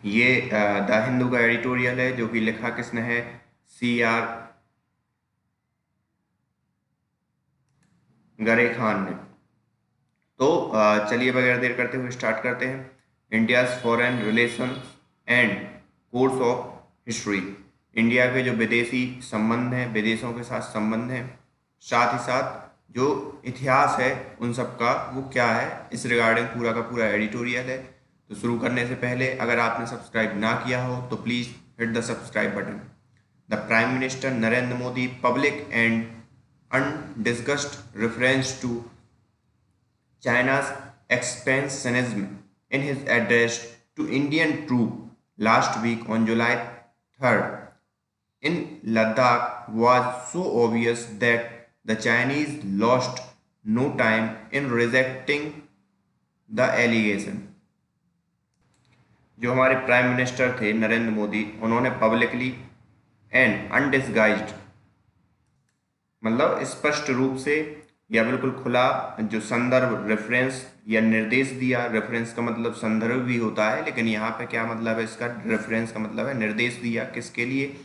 ये द हिंदू का एडिटोरियल है जो कि लिखा किसने है, CR गरे खान ने। तो चलिए बगैर देर करते हुए स्टार्ट करते हैं। India's foreign relation and course of history. India के जो विदेशी संबंध हैं, विदेशों के साथ संबंध हैं, साथ ही साथ जो इतिहास है उन सब का वो क्या है, इस रिगार्डिंग पूरा का पूरा एडिटोरियल है। तो शुरू करने से पहले अगर आपने सब्सक्राइब ना किया हो तो please hit the subscribe button. The prime minister Narendra Modi public and undiscussed reference to China's expansionism in his address to Indian troops last week on July 3rd in Ladakh was so obvious that the Chinese lost no time in rejecting the allegation. जो हमारे prime minister थे नरेंद्र मोदी, उन्होंने publicly and अनडिस्गाइज्ड मतलब स्पष्ट रूप से या बिल्कुल खुला जो संदर्भ रेफरेंस या निर्देश दिया। रेफरेंस का मतलब संदर्भ भी होता है, लेकिन यहाँ पे क्या मतलब है इसका, रेफरेंस का मतलब है निर्देश दिया। किसके लिए?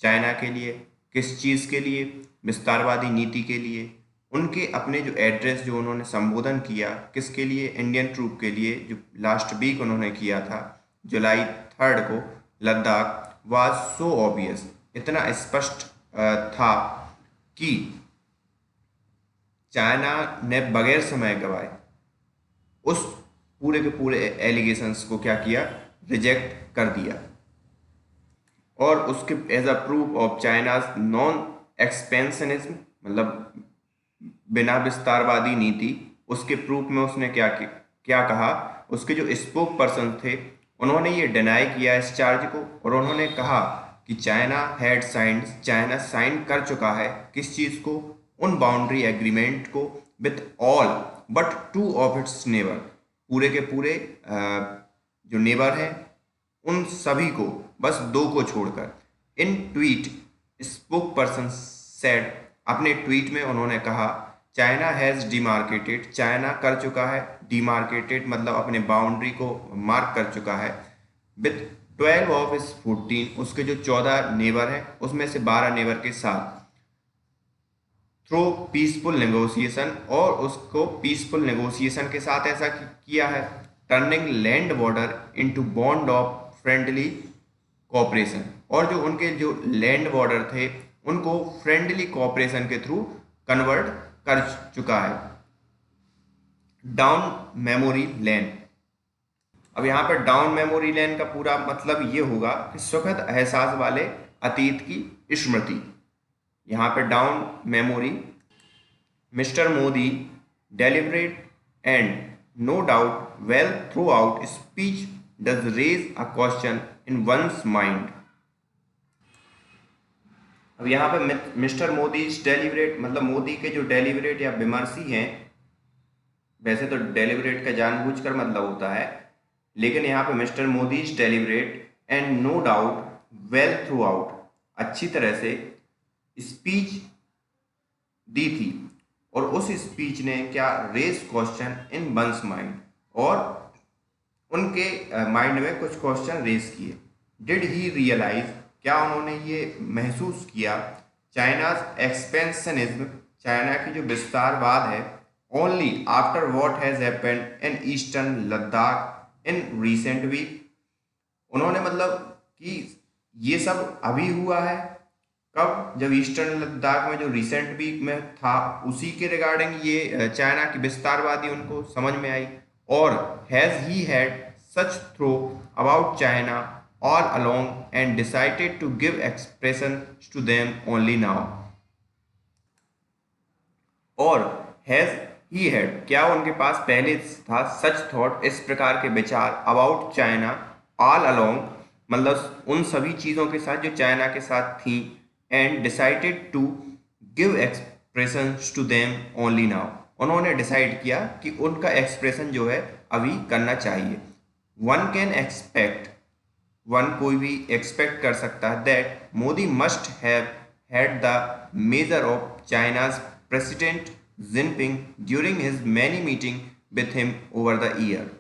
चाइना के लिए। किस चीज़ के लिए? विस्तारवादी नीति के लिए। उनके अपने जो एड्रेस जो उन्होंने संबोधन किया, किसके लिए? इंडियन ट्रूप के लिए, जो लास्ट वीक उन्होंने किया था जुलाई 3 को लद्दाख। वाज सो ऑब्वियस, इतना स्पष्ट था कि चाइना ने बगैर समय गवाए उस पूरे के पूरे एलिगेशंस को क्या किया, रिजेक्ट कर दिया। और उसके as a proof of China's non expansionism मतलब बिना विस्तारवादी नीति, उसके प्रूफ में उसने क्या कहा। उसके जो स्पोक पर्सन थे उन्होंने ये डिनाई किया इस चार्ज को, और उन्होंने कहा कि चाइना साइन कर चुका है किस चीज़ को, उन बाउंड्री एग्रीमेंट को with all but 2 of its neighbour, पूरे के पूरे जो नेबर हैं उन सभी को, बस 2 को छोड़कर। इन ट्वीट स्पोक पर्सन सेड, अपने ट्वीट में उन्होंने कहा चाइना हैज़ डिमार्केटेड, चाइना कर चुका है, डिमार्केटेड मतलब अपने बाउंड्री को मार्क कर चुका है, विथ 12 ऑफ इस 14, उसके जो 14 नेबर हैं उसमें से 12 नेबर के साथ, थ्रू पीसफुल नेगोशिएशन, और उसको पीसफुल नेगोशिएशन के साथ ऐसा किया है। Turning land border into bond of friendly cooperation, और जो उनके जो लैंड बॉर्डर थे उनको फ्रेंडली कोऑपरेशन के थ्रू कन्वर्ट कर चुका है। Down memory lane. अब यहाँ पर डाउन मेमोरी लेन का पूरा मतलब ये होगा कि सुखद एहसास वाले अतीत की स्मृति। यहाँ पे down memory, mister Modi deliberate and no doubt well thought out speech does raise a question in one's mind. अब यहाँ पे मिस्टर मोदी डेलिब्रेट मतलब मोदी के जो डेलिब्रेट या विमर्शी हैं, वैसे तो डेलिब्रेट का जानबूझकर मतलब होता है, लेकिन यहाँ पे mister Modi deliberate and no doubt well thought out, अच्छी तरह से स्पीच दी थी, और उस स्पीच ने क्या, raise question in one's mind, और उनके माइंड में कुछ क्वेश्चन रेज किए। डिड ही रियलाइज, क्या उन्होंने ये महसूस किया, चाइनाज एक्सपेंशनिज्म, चाइना की जो विस्तारवाद है, only after what has happened in eastern Ladakh in recent week. उन्होंने मतलब कि ये सब अभी हुआ है कब, जब ईस्टर्न लद्दाख में जो रिसेंट वीक में था उसी के रिगार्डिंग ये चाइना की विस्तारवादी उनको समझ में आई। और has he had such thoughts about China all along and decided to give expression to them only now. और हैज ही हैड, क्या उनके पास पहले था सच थॉट, इस प्रकार के विचार, अबाउट चाइना ऑल अलोंग मतलब उन सभी चीज़ों के साथ जो चाइना के साथ थी, and decided to give expression to them only now, उन्होंने डिसाइड किया कि उनका एक्सप्रेशन जो है अभी करना चाहिए। वन कैन एक्सपेक्ट, वन कोई भी एक्सपेक्ट कर सकता है, that Modi must have had the measure of China's president Jinping during his many meeting with him over the year.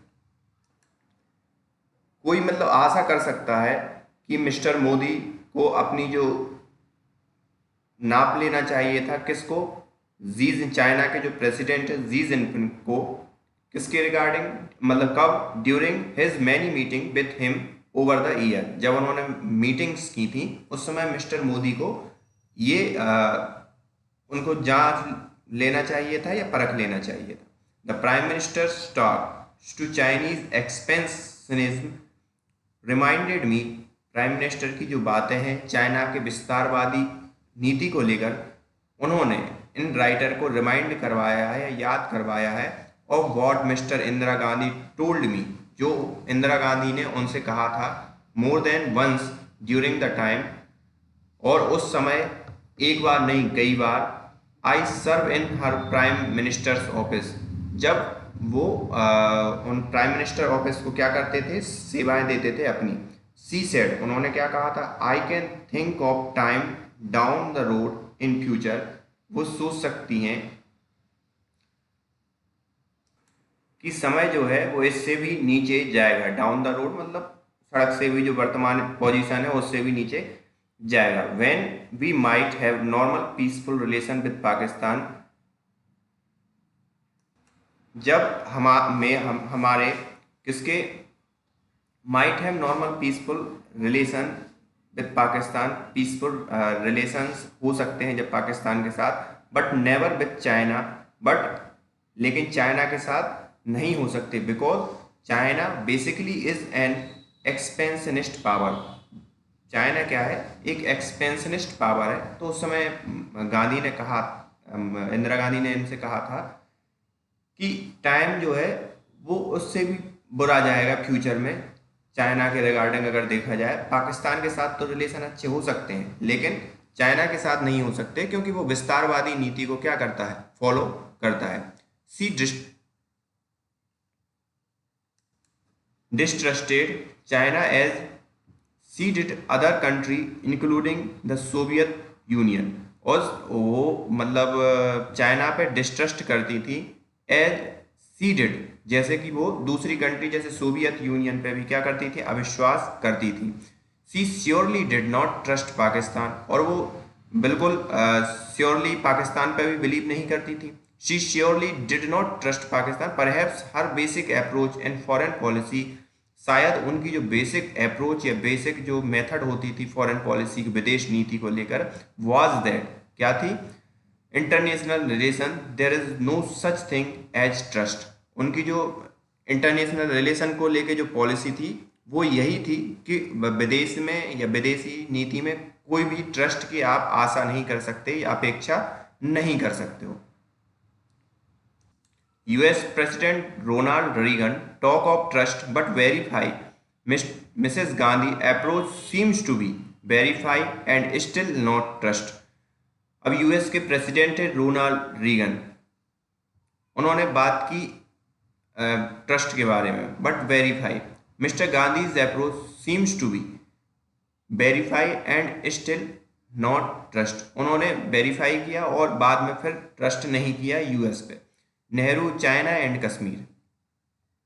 कोई मतलब आशा कर सकता है कि मिस्टर मोदी को अपनी जो नाप लेना चाहिए था किसको, चाइना के जो प्रेसिडेंट है जी जिनपिंग को, किसके रिगार्डिंग, मतलब कब, during his many meeting with him over the year, जब उन्होंने मीटिंग्स की थी उस समय मिस्टर मोदी को ये उनको जांच लेना चाहिए था या परख लेना चाहिए था। The prime minister talk to Chinese expansionism reminded me, prime minister की जो बातें हैं चाइना के विस्तारवादी नीति को लेकर, उन्होंने इन राइटर को रिमाइंड करवाया है या याद करवाया है of what mister Indira Gandhi told me, जो इंदिरा गांधी ने उनसे कहा था more than once during the time, और उस समय एक बार नहीं कई बार, I serve in her prime minister's office, जब वो उन प्राइम मिनिस्टर ऑफिस को क्या करते थे, सेवाएं देते थे अपनी। सी सेड, उन्होंने क्या कहा था, I can think of time down the road in future, वो सोच सकती हैं कि समय जो है वो इससे भी नीचे जाएगा, डाउन द रोड मतलब सड़क से भी जो वर्तमान पोजीशन है उससे भी नीचे जाएगा। When we might have normal peaceful relation with Pakistan, जब हमारे किसके, might have normal peaceful relation with Pakistan, peaceful relations हो सकते हैं जब पाकिस्तान के साथ, but never with China, but लेकिन चाइना के साथ नहीं हो सकते, because China basically is an expansionist power. China क्या है, एक एक्सपेंशनिस्ट पावर है। तो उस समय गांधी ने कहा, इंदिरा गांधी ने इनसे कहा था कि टाइम जो है वो उससे भी बुरा जाएगा फ्यूचर में, चाइना के रिगार्डिंग अगर देखा जाए। पाकिस्तान के साथ तो रिलेशन अच्छे हो सकते हैं लेकिन चाइना के साथ नहीं हो सकते, क्योंकि वो विस्तारवादी नीति को क्या करता है, फॉलो करता है। सी distrusted China as she did other country including the Soviet Union, और वो मतलब चाइना पे डिस्ट्रस्ट करती थी एज सी डिड, जैसे कि वो दूसरी कंट्री जैसे सोवियत यूनियन पे भी क्या करती थी, अविश्वास करती थी। She surely did not trust Pakistan, और वो बिल्कुल श्योरली पाकिस्तान पे भी बिलीव नहीं करती थी। She surely did not trust Pakistan, perhaps her basic approach in foreign policy, शायद उनकी जो बेसिक अप्रोच या बेसिक जो मेथड होती थी फॉरेन पॉलिसी की, विदेश नीति को लेकर, वाज दैट क्या थी, international relation, there is no such thing as trust. उनकी जो इंटरनेशनल रिलेशन को लेकर जो पॉलिसी थी वो यही थी कि विदेश में या विदेशी नीति में कोई भी ट्रस्ट की आप आशा नहीं कर सकते या अपेक्षा नहीं कर सकते हो। US President Ronald Reagan talk of trust but verify Mrs. Gandhi approach seems to be verify and still not trust। अब यूएस के प्रेसिडेंट है रोनाल्ड रीगन, उन्होंने बात की ट्रस्ट के बारे में, but verify mister Gandhi's approach seems to be verify and still not trust. उन्होंने वेरीफाई किया और बाद में फिर ट्रस्ट नहीं किया यूएस पे। नेहरू, चाइना एंड कश्मीर,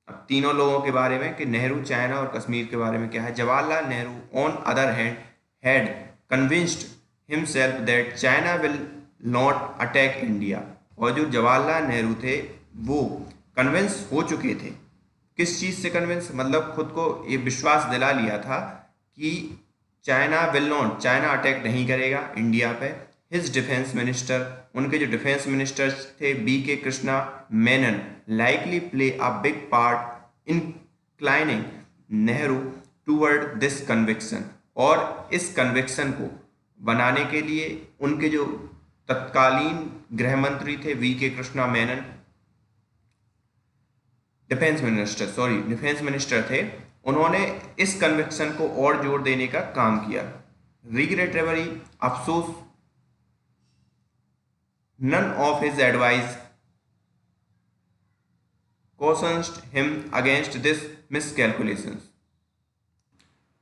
अब तीनों लोगों के बारे में कि नेहरू, चाइना और कश्मीर के बारे में क्या है। Jawaharlal Nehru on other hand had convinced himself that China will not attack India, और जो जवाहरलाल नेहरू थे वो कन्विंस हो चुके थे। किस चीज़ से कन्विंस, मतलब खुद को ये विश्वास दिला लिया था कि China will not, China attack नहीं करेगा इंडिया पे। हिज डिफेंस मिनिस्टर, उनके जो डिफेंस मिनिस्टर थे BK Krishna Menon, likely play a big part in inclining Nehru toward this conviction, और इस कन्विक्शन को बनाने के लिए उनके जो तत्कालीन गृह मंत्री थे VK Krishna Menon, defence minister थे, उन्होंने इस कन्विक्शन को और जोर देने का काम किया। रिग्रेटेबली, अफसोस, none of his advice cautioned him against this miscalculations।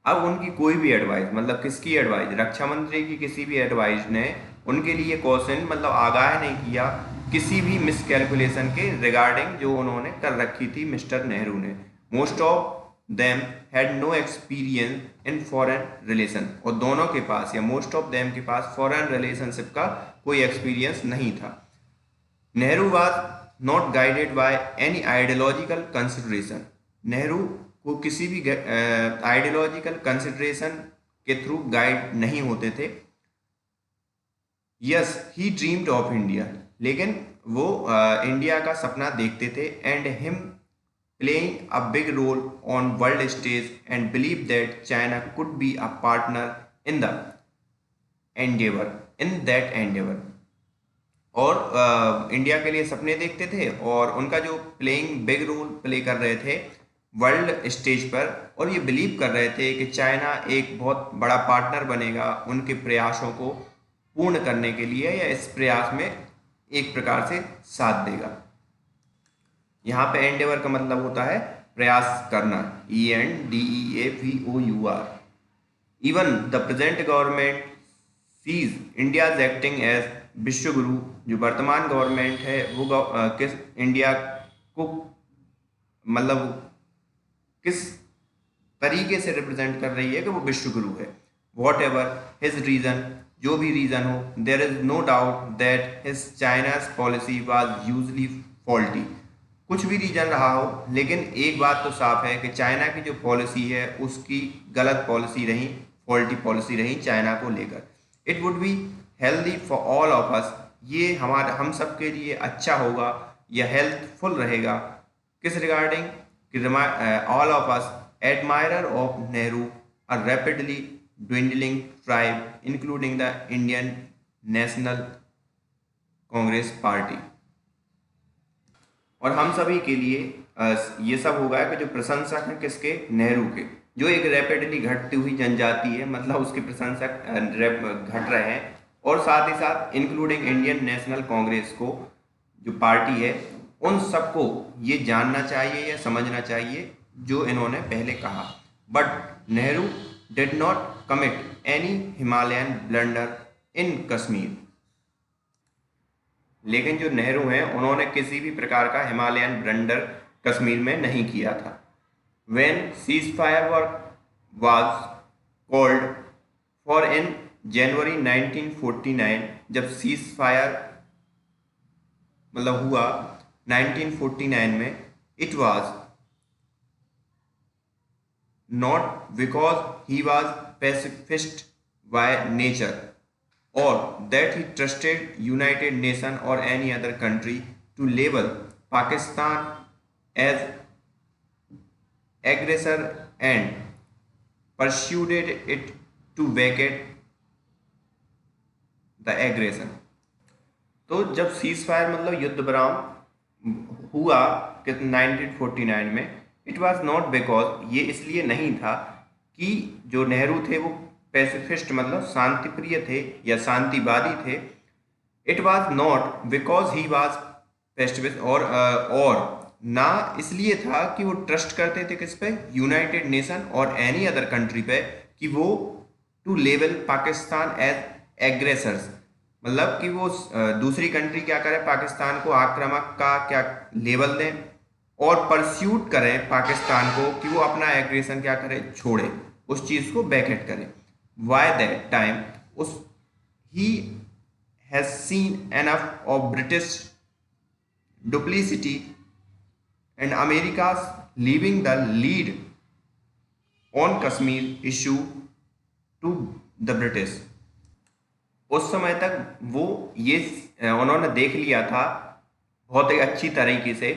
अब उनकी कोई भी एडवाइस, मतलब किसकी एडवाइस, रक्षा मंत्री की किसी भी एडवाइस ने उनके लिए कॉशन मतलब आगाह नहीं किया किसी भी मिसकैलकुलेशन के रिगार्डिंग जो उन्होंने कर रखी थी मिस्टर नेहरू ने। Most of them had no experience in foreign relation, और दोनों के पास या मोस्ट ऑफ देम के पास फॉरेन रिलेशनशिप का कोई एक्सपीरियंस नहीं था। Nehru was not guided by any ideological consideration, Nehru को किसी भी आइडियोलॉजिकल कंसिडरेशन के थ्रू गाइड नहीं होते थे। Yes he dreamed of India, लेकिन वो इंडिया का सपना देखते थे, and him playing a big role on world stage and believed that China could be a partner in the endeavor in that endeavor, और इंडिया के लिए सपने देखते थे और उनका जो प्लेइंग बिग रोल प्ले कर रहे थे वर्ल्ड स्टेज पर, और ये बिलीव कर रहे थे कि चाइना एक बहुत बड़ा पार्टनर बनेगा उनके प्रयासों को पूर्ण करने के लिए, या इस प्रयास में एक प्रकार से साथ देगा। यहाँ पे एंडेवर का मतलब होता है प्रयास करना, ENDEAVOUR। Even the present government sees India acting as vishwa guru, जो वर्तमान गवर्नमेंट है वो किस इंडिया को मतलब किस तरीके से रिप्रेजेंट कर रही है कि वो विश्व गुरु है। वॉट एवर हिज रीजन, जो भी रीजन हो, there is no doubt that his China's policy was usually faulty, कुछ भी रीजन रहा हो, लेकिन एक बात तो साफ है कि चाइना की जो पॉलिसी है उसकी गलत पॉलिसी रही, फॉल्टी पॉलिसी रही चाइना को लेकर। It would be healthy for all of us, ये हम सब के लिए अच्छा होगा या हेल्थफुल रहेगा। किस रिगार्डिंग कि all of us admirer of Nehru, a rapidly dwindling tribe including the Indian National Congress Party। और हम सभी के लिए ये सब होगा कि जो प्रशंसक हैं किसके, नेहरू के, जो एक रैपिडली घटती हुई जनजाति है, मतलब उसके प्रशंसक घट रहे हैं, और साथ ही साथ इंक्लूडिंग इंडियन नेशनल कांग्रेस को जो पार्टी है, उन सबको ये जानना चाहिए या समझना चाहिए जो इन्होंने पहले कहा। But Nehru did not commit any Himalayan blunder in Kashmir, लेकिन जो नेहरू हैं उन्होंने किसी भी प्रकार का हिमालयन ब्लंडर कश्मीर में नहीं किया था। When ceasefire was called for in January 1949, जब सीज फायर मतलब हुआ 1949 में, it was not because he was pacifist by nature or that he trusted United Nations or any other country to label Pakistan as aggressor and persuaded it to vacate the aggression। तो जब cease fire मतलब युद्ध विराम हुआ 1949 में, it was not because, ये इसलिए नहीं था कि जो नेहरू थे वो पैसिफिस्ट मतलब शांति प्रिय थे या शांतिवादी थे। It was not because he was pacifist, और ना इसलिए था कि वो ट्रस्ट करते थे किस पे, यूनाइटेड नेशन और एनी अदर कंट्री पे, कि वो टू लेवल पाकिस्तान एज एग्रेसर्स, मतलब कि वो दूसरी कंट्री क्या करे, पाकिस्तान को आक्रामक का क्या लेवल दें और परस्यूट करें पाकिस्तान को कि वो अपना एग्रेशन क्या करे, छोड़े, उस चीज़ को बैकेट करें। वाई दैट टाइम उस he has seen enough of British duplicity and America's leaving the lead on Kashmir issue to the British. उस समय तक वो ये उन्होंने देख लिया था बहुत ही अच्छी तरीके से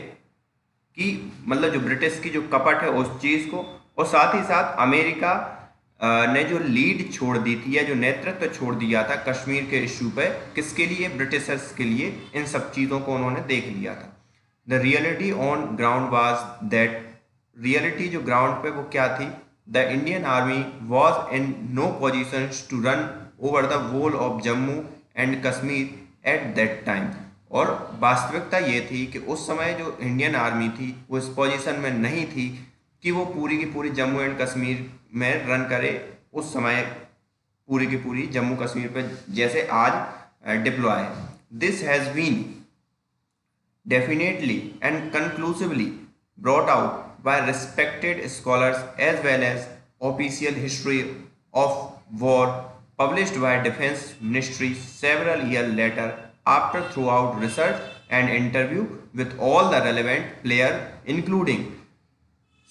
कि मतलब जो ब्रिटिश की जो कपट है उस चीज़ को, और साथ ही साथ अमेरिका ने जो लीड छोड़ दी थी या जो नेतृत्व छोड़ दिया था कश्मीर के इशू पे, किसके लिए, ब्रिटिशर्स के लिए, इन सब चीज़ों को उन्होंने देख लिया था। The reality on ground was that, reality जो ग्राउंड पे वो क्या थी, the Indian army was in no position to run over the whole of Jammu and Kashmir at that time. और वास्तविकता ये थी कि उस समय जो इंडियन आर्मी थी वो इस पोजीशन में नहीं थी कि वो पूरी की पूरी जम्मू एंड कश्मीर में रन करे, उस समय पूरी की पूरी जम्मू कश्मीर पे जैसे आज डिप्लॉय है। This has been definitely and conclusively brought out by respected scholars as well as official history of war published by Defense Ministry several years later after throughout research and interview with all the relevant players including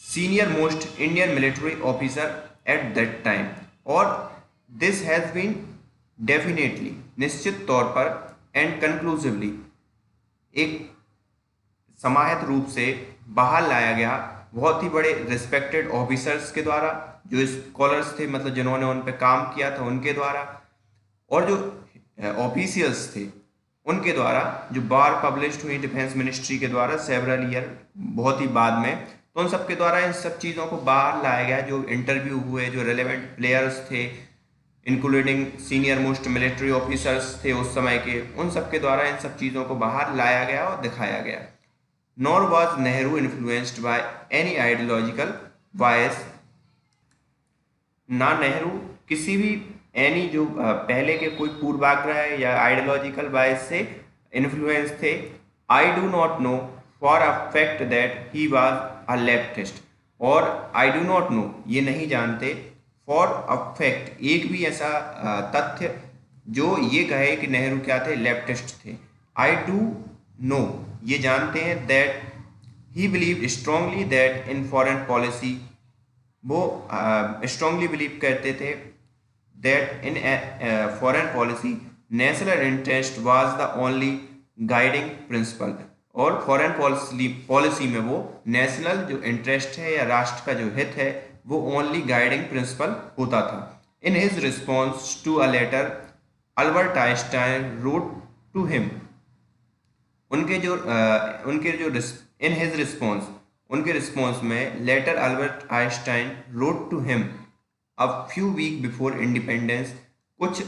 senior most Indian military officer at that time। और this has been definitely निश्चित तौर पर and conclusively एक समाहित रूप से बाहर लाया गया बहुत ही बड़े रिस्पेक्टेड ऑफिसर्स के द्वारा, जो स्कॉलर्स थे मतलब जिन्होंने उन पे काम किया था उनके द्वारा, और जो ऑफिशियल्स थे उनके द्वारा, जो बार पब्लिश्ड हुई डिफेंस मिनिस्ट्री के द्वारा सेवरल ईयर बहुत ही बाद में, तो उन सब के द्वारा इन सब चीज़ों को बाहर लाया गया। जो इंटरव्यू हुए, जो रेलेवेंट प्लेयर्स थे including senior most military officers थे उस समय के, उन सब के द्वारा इन सब चीज़ों को बाहर लाया गया और दिखाया गया। Nor was Nehru influenced by any ideological bias, ना नेहरू किसी भी एनी जो पहले के कोई पूर्वाग्रह या आइडियोलॉजिकल बायस से इन्फ्लुएंस थे। I do not know for a fact that he was a leftist, और आई डू नॉट नो ये नहीं जानते फॉर अ फैक्ट एक भी ऐसा तथ्य जो ये कहे कि नेहरू क्या थे, लेफ्टिस्ट थे। आई डू नो ये जानते हैं that he believe strongly that in foreign policy, वो स्ट्रांगली बिलीव करते थे that in foreign policy national interest was the only guiding principal, और फॉरेन पॉलिसी में वो नेशनल जो इंटरेस्ट है या राष्ट्र का जो हित है वो ओनली गाइडिंग प्रिंसिपल होता था। In his response to a letter Albert Einstein wrote to him, उनके जो इन हिज रिस्पॉन्स, उनके रिस्पॉन्स में letter Albert Einstein wrote to him a few week before independence, कुछ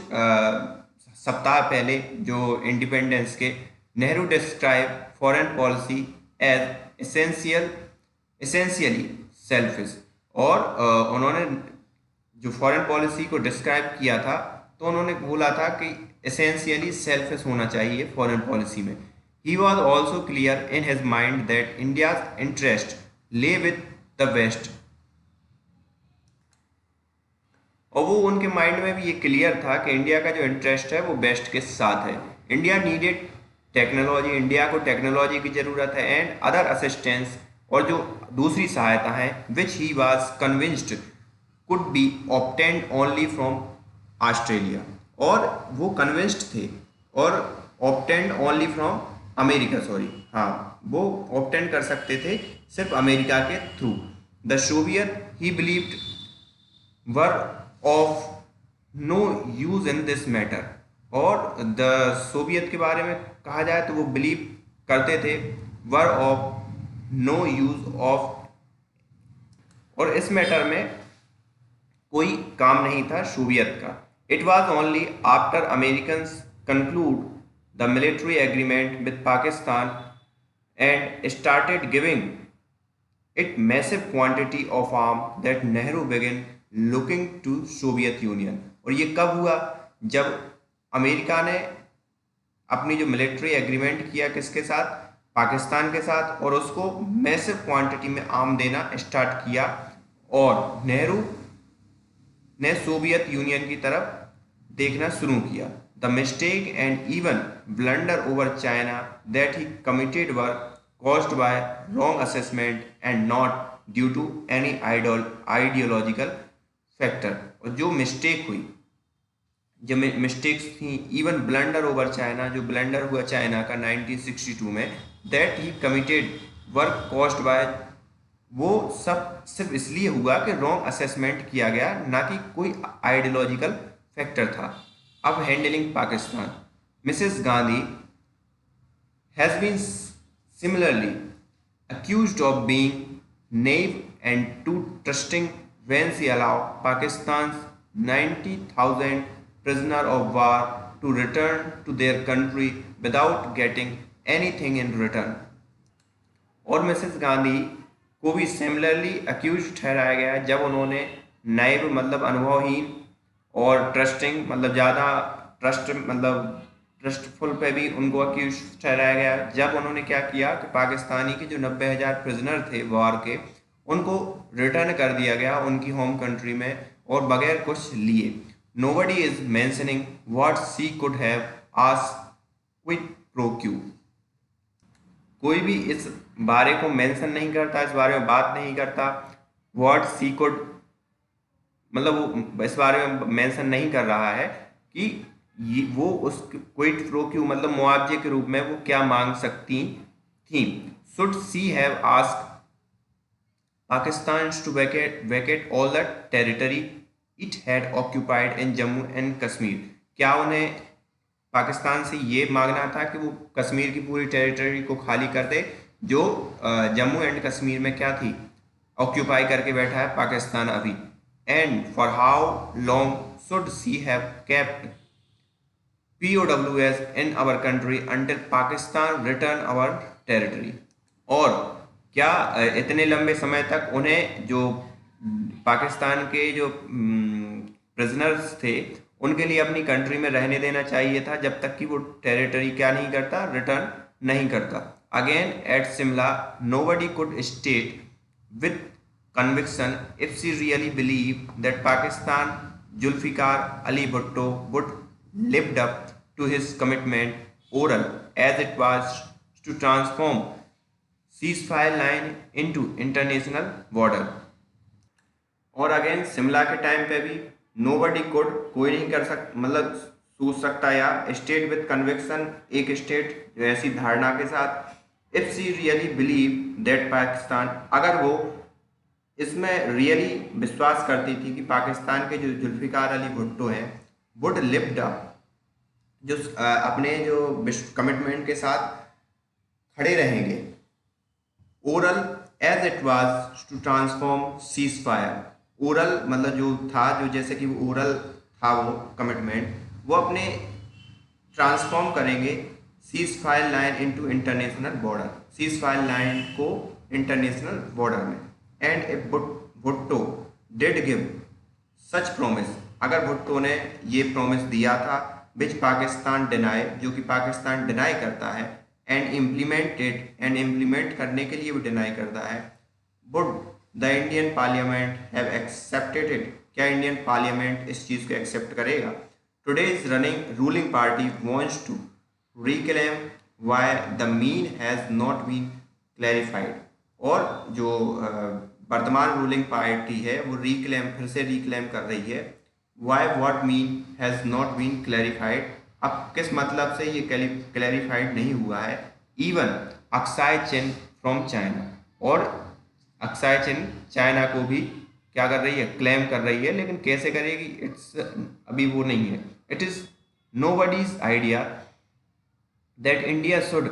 सप्ताह पहले जो इंडिपेंडेंस के, Nehru describe foreign policy as essentially selfish, और उन्होंने जो फॉरेन पॉलिसी को डिस्क्राइब किया था तो उन्होंने बोला था कि एसेंशियली सेल्फिश होना चाहिए फॉरेन पॉलिसी में। He was also clear in his mind that India's interest lay with the west, और वो उनके माइंड में भी ये क्लियर था कि इंडिया का जो इंटरेस्ट है वो वेस्ट के साथ है। इंडिया नीडेड टेक्नोलॉजी, इंडिया को टेक्नोलॉजी की ज़रूरत है, एंड अदर असिस्टेंस, और जो दूसरी सहायता है which he was convinced could be obtained only from Australia, और वो कन्विंस्ड थे और ऑब्टेन्ड ओनली फ्रॉम अमेरिका, हाँ वो ऑब्टेन कर सकते थे सिर्फ अमेरिका के थ्रू। The Soviet he believed were of no use in this matter, और द सोवियत के बारे में कहा जाए तो वो बिलीव करते थे were of no use of, और इस मैटर में कोई काम नहीं था सोवियत का। It was only after Americans concluded the military agreement with Pakistan and started giving it massive quantity of arm that Nehru begin looking to Soviet Union. और ये कब हुआ? जब अमेरिका ने अपनी जो मिलिट्री एग्रीमेंट किया किसके साथ? पाकिस्तान के साथ, और उसको मैसिव क्वांटिटी में आर्म देना स्टार्ट किया, और नेहरू ने सोवियत यूनियन की तरफ देखना शुरू किया। The mistake and even blunder over China that he committed were caused by wrong assessment and not due to any ideological factor. और जो मिस्टेक हुई, जो मिस्टेक्स थी, इवन ब्लंडर ओवर चाइना, जो ब्लंडर हुआ चाइना का 1962 में, that he committed work caused by, वो सब सिर्फ इसलिए हुआ कि रॉन्ग असेसमेंट किया गया, ना कि कोई आइडियोलॉजिकल फैक्टर था। अब handling Pakistan, Mrs Gandhi has been similarly accused of being naive and too trusting when she allowed Pakistan's 90,000 prisoners of war to return to their country without getting anything in return। और Mrs Gandhi को भी similarly accused ठहराया गया जब उन्होंने नाइब मतलब अनुभवहीन और trusting मतलब ज़्यादा ट्रस्टफुल पे भी उनको अक्यूज ठहराया गया, जब उन्होंने क्या किया कि पाकिस्तानी के जो 90,000 प्रिजनर थे वार के, उनको रिटर्न कर दिया गया उनकी होम कंट्री में और बगैर कुछ लिए। Nobody is mentioning what she could have asked quid pro Q. कोई भी इस बारे को मेंशन नहीं करता, इस बारे में बात नहीं करता। व्हाट सी कुड मतलब वो इस बारे में मेंशन नहीं कर रहा है कि वो उस क्विड प्रो क्यू मतलब मुआवजे के रूप में वो क्या मांग सकती थी। Should she have asked Pakistan to vacate all the territory it had occupied in Jammu and Kashmir। क्या उन्हें पाकिस्तान से ये मांगना था कि वो कश्मीर की पूरी टेरिटरी को खाली कर दे जो जम्मू एंड कश्मीर में क्या थी, ऑक्यूपाई करके बैठा है पाकिस्तान अभी। And for how long should she have kept POWs in our country until Pakistan return our territory। और क्या इतने लंबे समय तक उन्हें जो पाकिस्तान के जो प्रिजनर्स थे उनके लिए अपनी कंट्री में रहने देना चाहिए था जब तक कि वो टेरिटरी क्या नहीं करता, रिटर्न नहीं करता। Again at Shimla nobody could state with conviction if she really believed that Pakistan Zulfikar Ali Bhutto would lived up to his commitment oral as it was to transform ceasefire line into international border। और again Shimla के time पे भी nobody could कोई नहीं कर सक मतलब सोच सकता या स्टेट विद कन्विक्शन एक स्टेट जो ऐसी धारणा के साथ if she really believe that Pakistan अगर वो इसमें रियली विश्वास करती थी कि पाकिस्तान के जो जुल्फिकार अली भुट्टो हैं वुड लिव्ड अप जो अपने जो कमिटमेंट के साथ खड़े रहेंगे oral as it was to transform ceasefire. Oral मतलब जो था जो जैसे कि ओरल था वो कमिटमेंट वो अपने ट्रांसफॉर्म करेंगे cease fire line into international border, cease fire line को इंटरनेशनल बॉर्डर में। And A Bhutto did give such promise अगर भुट्टो ने ये प्रोमिस दिया था विच पाकिस्तान डिनाई जो कि पाकिस्तान डिनाई करता है एंड इम्प्लीमेंटेड एंड इम्प्लीमेंट करने के लिए भी डिनाई करता है। Would the Indian parliament have accepted it क्या इंडियन पार्लियामेंट इस चीज़ को एक्सेप्ट करेगा। Today's running ruling party wants to reclaim why the mean has not been clarified. और जो वर्तमान रूलिंग पार्टी है वो रिक्लेम फिर से रिक्लेम कर रही है why what mean has not been clarified. अब किस मतलब से ये क्लैरिफाइड नहीं हुआ है। Even Aksai Chin from China और अक्साई चिन चाइना को भी क्या कर रही है, क्लेम कर रही है, लेकिन कैसे करेगी इट्स अभी वो नहीं है। It is nobody's idea that India should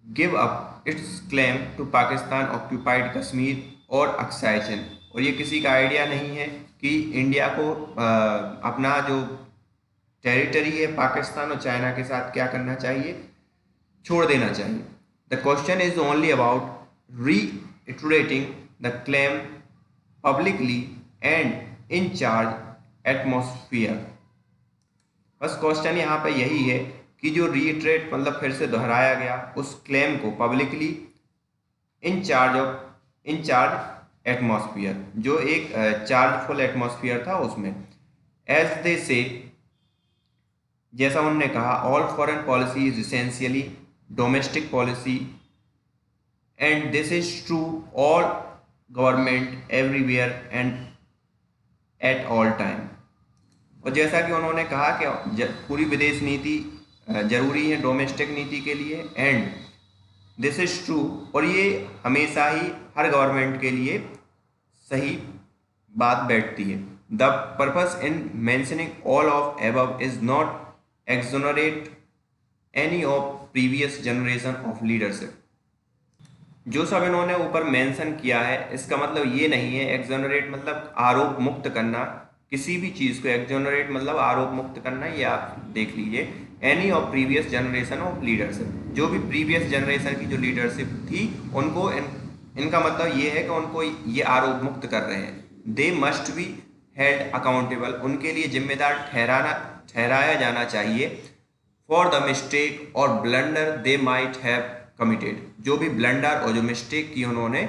give up its claim to Pakistan occupied Kashmir और अक्साई चिन। और ये किसी का आइडिया नहीं है कि इंडिया को अपना जो टेरिटरी है पाकिस्तान और चाइना के साथ क्या करना चाहिए, छोड़ देना चाहिए। The question is only about reiterating the claim publicly and in charge atmosphere. बस क्वेश्चन यहाँ पे यही है कि जो रीइटरेट मतलब फिर से दोहराया गया उस क्लेम को पब्लिकली इन चार्ज एटमॉस्फियर जो एक चार्जफुल एटमॉस्फियर था उसमें। एज दे से जैसा उन्होंने कहा all foreign policy is essentially domestic policy and this is true all government everywhere and at all time. और जैसा कि उन्होंने कहा कि पूरी विदेश नीति जरूरी है डोमेस्टिक नीति के लिए एंड दिस इज ट्रू और ये हमेशा ही हर गवर्नमेंट के लिए सही बात बैठती है। The purpose in mentioning all of above is not exonerate any of previous generation of leadership. जो सब इन्होंने ऊपर मेंशन किया है इसका मतलब ये नहीं है, एक्सोनरेट मतलब आरोप मुक्त करना, किसी भी चीज़ को एक्सोनरेट मतलब आरोप मुक्त करना, ये आप देख लीजिए। Any of previous generation of leadership, जो भी प्रीवियस जनरेशन की जो लीडरशिप थी उनको इनका मतलब ये है कि उनको ये आरोप मुक्त कर रहे हैं। They must be held accountable, उनके लिए जिम्मेदार ठहराया जाना चाहिए फॉर द मिस्टेक और blunder they might have committed, जो भी ब्लंडर और जो मिस्टेक की उन्होंने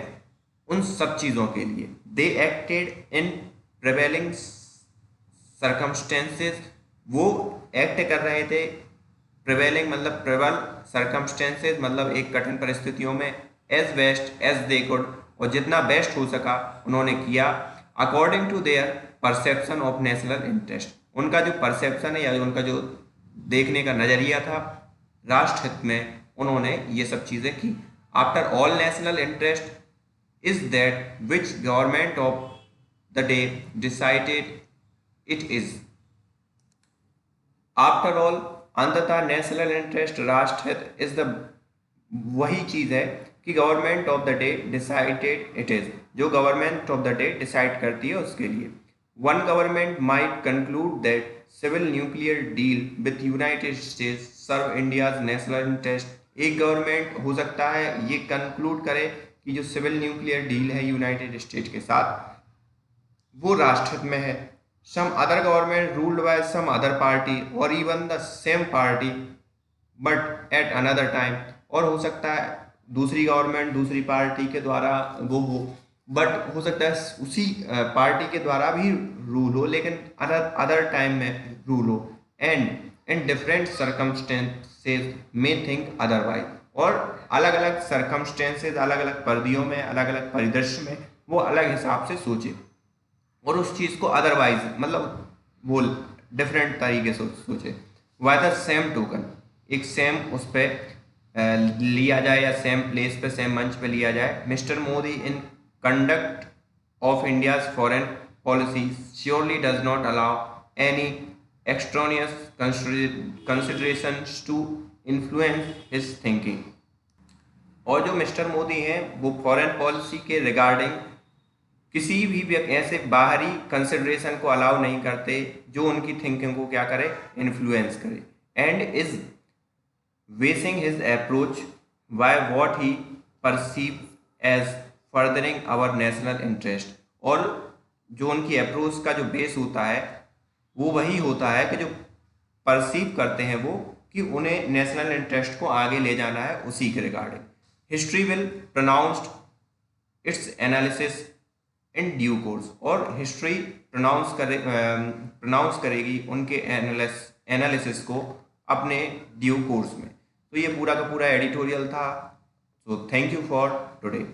उन सब चीज़ों के लिए। दे एक्टेड इन प्रिवेलिंग सर्कमस्टेंसेस, वो एक्ट कर रहे थे, प्रिवेलिंग मतलब प्रबल, सर्कमस्टेंसेस मतलब एक कठिन परिस्थितियों में, as best as they could, और जितना बेस्ट हो सका उन्होंने किया, according to their perception of national interest, उनका जो परसेप्शन है या उनका जो देखने का नजरिया था राष्ट्र हित में, उन्होंने ये सब चीजें की। After all national interest is that which government of the day decided it is. After all, अंततः नेशनल इंटरेस्ट, राष्ट्र हित, इज द वही चीज है कि government of the day decided it is, जो government of the day decide करती है उसके लिए। One government might conclude that civil nuclear deal with United States serve India's national interest, एक गवर्नमेंट हो सकता है ये कंक्लूड करे कि जो सिविल न्यूक्लियर डील है यूनाइटेड स्टेट के साथ वो राष्ट्र हित में है। Some other government ruled by some other party और even the same party but at another time, और हो सकता है दूसरी गवर्नमेंट दूसरी पार्टी के द्वारा वो हो, बट हो सकता है उसी पार्टी के द्वारा भी रूल हो लेकिन अदर टाइम में रूल हो, and in different circumstances may think otherwise, और अलग अलग सर्कमस्टेंसेज, अलग अलग परिधियों में, अलग अलग परिदृश्य में वो अलग हिसाब से सोचे और उस चीज़ को अदरवाइज मतलब वो डिफरेंट तरीके से सोचे। वाई द सेम टोकन, एक सेम उस पर लिया जाए या सेम प्लेस पे सेम मंच पे लिया जाए, mister Modi in conduct of India's foreign policy surely does not allow any extraneous considerations to influence his thinking, और जो मिस्टर मोदी हैं वो फॉरेन पॉलिसी के रिगार्डिंग किसी भी ऐसे बाहरी कंसिडरेशन को अलाउ नहीं करते जो उनकी थिंकिंग को क्या करे, इन्फ्लुएंस करे, and is basing his approach by what he perceive as furthering our national interest, और जो उनकी अप्रोच का जो बेस होता है वो वही होता है कि जो परसीव करते हैं वो कि उन्हें नेशनल इंटरेस्ट को आगे ले जाना है उसी के regarding. History will pronounced it's analysis in due course, और हिस्ट्री प्रोनाउंस करेगी उनके एनालिसिस को अपने ड्यू कोर्स में। तो ये पूरा का पूरा एडिटोरियल था। So thank you for today.